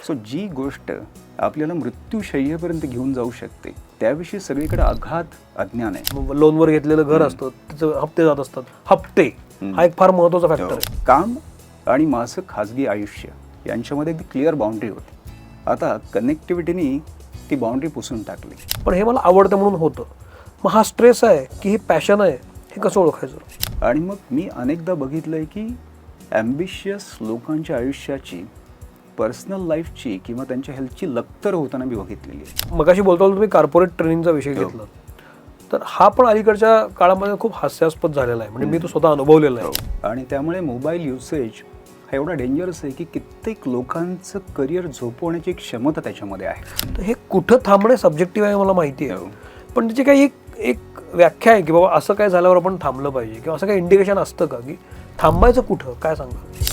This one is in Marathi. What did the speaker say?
सो जी गोष्ट आपल्याला मृत्यूशय्येपर्यंत घेऊन जाऊ शकते त्याविषयी सगळीकडे अगाध अज्ञान आहे. लोनवर घेतलेलं घर असतं, त्याचे हप्ते जात असतात. हप्ते हा एक फार महत्वाचा फॅक्टर आहे. काम आणि माझं खाजगी आयुष्य यांच्यामध्ये अगदी क्लिअर बाउंड्री होती. आता कनेक्टिव्हिटीनी ती बाउंड्री पुसून टाकली. पण हे मला आवडतं म्हणून होतं. मग हा स्ट्रेस आहे की ही पॅशन आहे, हे कसं ओळखायचं? आणि मग मी अनेकदा बघितलंय की ॲम्बिशियस लोकांच्या आयुष्याची, पर्सनल लाईफची किंवा त्यांच्या हेल्थची लक्तर होताना मी बघितलेली आहे. मगाशी बोलतो तुम्ही कॉर्पोरेट ट्रेनिंगचा विषय घेतला, तर हा पण अलीकडच्या काळामध्ये खूप हास्यास्पद झालेला आहे. म्हणजे मी तो स्वतः अनुभवलेला आहे. आणि त्यामुळे मोबाईल युसेज हा एवढा डेंजरस आहे की कित्येक लोकांचं करिअर झोपवण्याची क्षमता त्याच्यामध्ये आहे. तर हे कुठं थांबणे सब्जेक्टिव्ह आहे मला माहिती आहे, पण त्याची काही एक व्याख्या आहे की बाबा असं काय झाल्यावर आपण थांबलं पाहिजे, किंवा असं काही इंडिकेशन असतं का की थांबायचं कुठं, काय सांगा?